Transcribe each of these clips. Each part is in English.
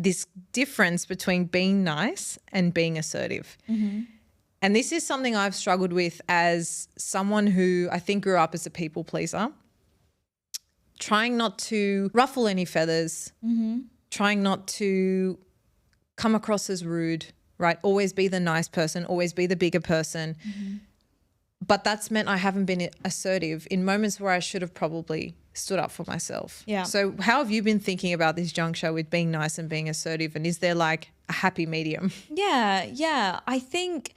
this difference between being nice and being assertive. And this is something I've struggled with as someone who I think grew up as a people pleaser, trying not to ruffle any feathers, trying not to come across as rude, right? Always be the nice person, always be the bigger person. But that's meant I haven't been assertive in moments where I should have probably stood up for myself. Yeah. So how have you been thinking about this juncture with being nice and being assertive? And is there like a happy medium? Yeah. I think,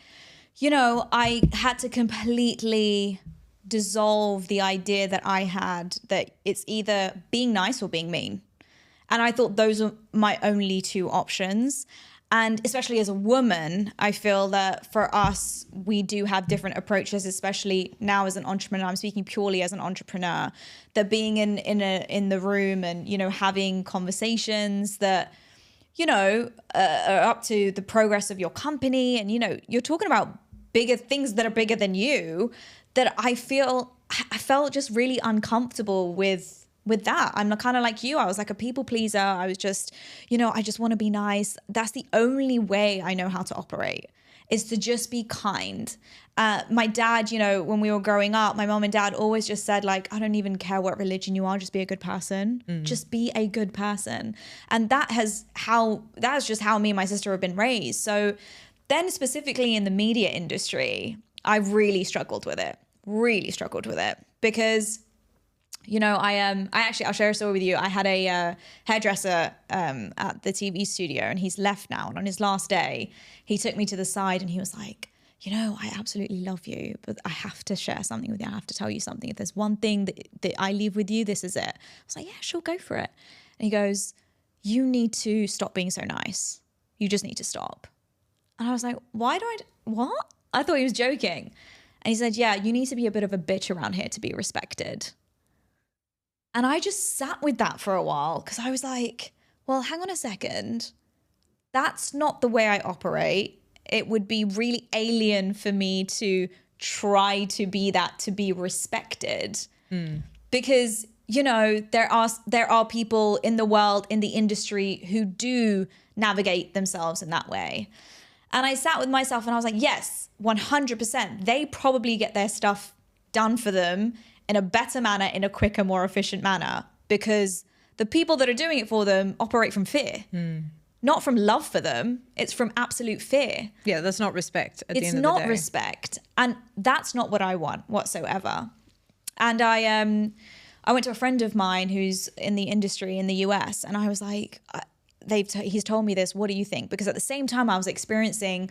you know, I had to completely dissolve the idea that I had that it's either being nice or being mean. And I thought those are my only two options. And especially as a woman, I feel that for us, we do have different approaches, especially now as an entrepreneur. I'm speaking purely as an entrepreneur, that being in the room and, you know, having conversations that, you know, are up to the progress of your company. And, you know, you're talking about bigger things that are bigger than you, that I felt just really uncomfortable with that. I'm kind of like you. I was like a people pleaser. I was just, you know, I just want to be nice. That's the only way I know how to operate, is to just be kind. My dad, you know, when we were growing up, my mom and dad always just said, like, I don't even care what religion you are, just be a good person. Just be a good person. And that's just how me and my sister have been raised. So then specifically in the media industry, I really struggled with it because, you know, I'll share a story with you. I had a hairdresser at the TV studio, and he's left now. And on his last day, he took me to the side and he was like, you know, I absolutely love you, but I have to share something with you. I have to tell you something. If there's one thing that I leave with you, this is it. I was like, yeah, sure, go for it. And he goes, you need to stop being so nice. You just need to stop. And I was like, what? I thought he was joking. And he said, yeah, you need to be a bit of a bitch around here to be respected. And I just sat with that for a while because I was like, well, hang on a second. That's not the way I operate. It would be really alien for me to try to be that, to be respected. Because, you know, there are people in the world, in the industry, who do navigate themselves in that way. And I sat with myself and I was like, yes, 100%. They probably get their stuff done for them in a better manner, in a quicker, more efficient manner, because the people that are doing it for them operate from fear, not from love for them. It's from absolute fear. Yeah, that's not respect at the end of the day. It's not respect. And that's not what I want whatsoever. And I went to a friend of mine who's in the industry in the US, and I was like, he's told me this, what do you think? Because at the same time I was experiencing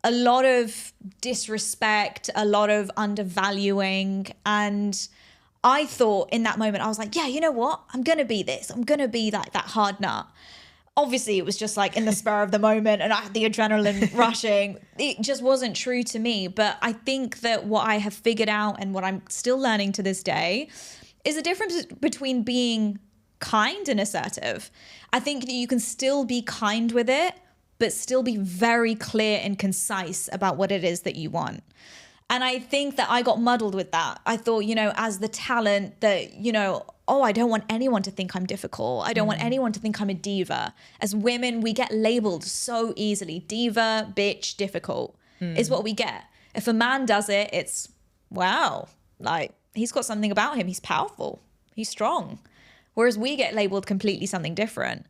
a lot of disrespect, a lot of undervaluing. And I thought in that moment, I was like, yeah, you know what? I'm going to be this. I'm going to be like that hard nut. Obviously, it was just like in the spur of the moment and I had the adrenaline rushing. It just wasn't true to me. But I think that what I have figured out and what I'm still learning to this day is the difference between being kind and assertive. I think that you can still be kind with it, but still be very clear and concise about what it is that you want. And I think that I got muddled with that. I thought, you know, as the talent that, you know, oh, I don't want anyone to think I'm difficult. I don't want anyone to think I'm a diva. As women, we get labeled so easily. Diva, bitch, difficult is what we get. If a man does it, it's, wow, like he's got something about him. He's powerful. He's strong. Whereas we get labeled completely something different.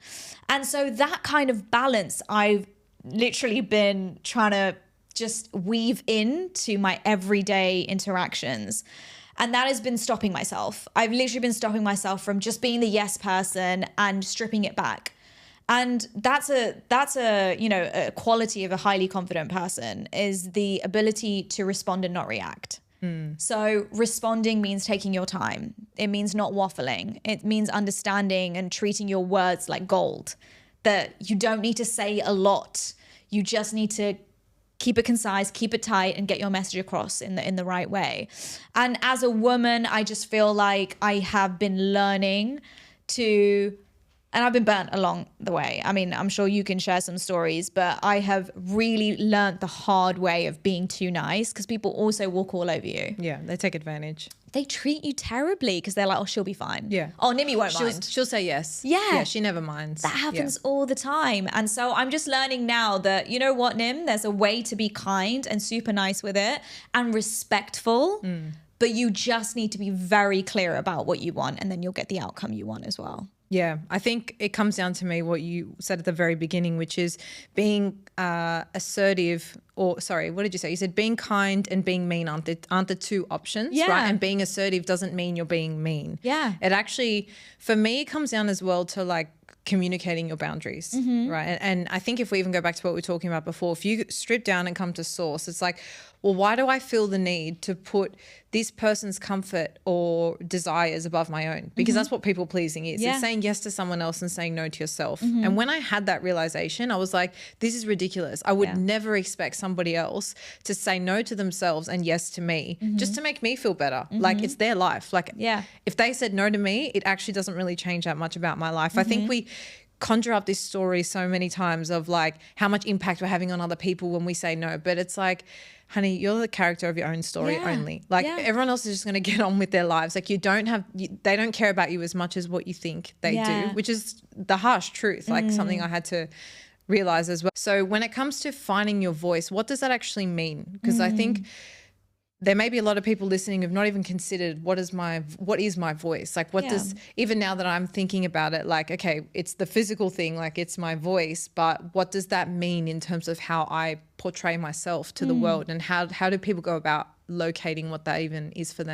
And so that kind of balance I've literally been trying to just weave into my everyday interactions. And that has been stopping myself. I've literally been stopping myself from just being the yes person and stripping it back. And that's a you know, a quality of a highly confident person, is the ability to respond and not react. So responding means taking your time. It means not waffling. It means understanding and treating your words like gold, that you don't need to say a lot. You just need to keep it concise, keep it tight, and get your message across in the right way. And as a woman, I just feel like I have been learning to, and I've been burnt along the way. I mean, I'm sure you can share some stories, but I have really learned the hard way of being too nice, because people also walk all over you. Yeah, they take advantage. they treat you terribly because they're like, oh, she'll be fine. Yeah. Oh, Nimi won't mind. She'll say yes. Yeah. Yeah, she never minds. That happens all the time. And so I'm just learning now that, you know what, Nim, there's a way to be kind and super nice with it and respectful, but you just need to be very clear about what you want, and then you'll get the outcome you want as well. Yeah, I think it comes down to me what you said at the very beginning, which is being assertive, or sorry, what did you say? You said being kind and being mean aren't the two options, right? And being assertive doesn't mean you're being mean. Yeah. It actually, for me, it comes down as well to like communicating your boundaries, right? And I think if we even go back to what we were talking about before, if you strip down and come to source, it's like, well, why do I feel the need to put this person's comfort or desires above my own? Because that's what people pleasing is. It's saying yes to someone else and saying no to yourself. And when I had that realization, I was like, this is ridiculous. I would never expect somebody else to say no to themselves and yes to me just to make me feel better. Like, it's their life. Like, if they said no to me, it actually doesn't really change that much about my life. I think we conjure up this story so many times of like how much impact we're having on other people when we say no, but it's like, honey, you're the character of your own story only. Like everyone else is just going to get on with their lives. Like they don't care about you as much as what you think they do, which is the harsh truth, like something I had to realize as well. So when it comes to finding your voice, what does that actually mean? Because I think there may be a lot of people listening who've not even considered what is my voice? Like what does, even now that I'm thinking about it, like, okay, it's the physical thing, like it's my voice, but what does that mean in terms of how I portray myself to the world, and how do people go about locating what that even is for them?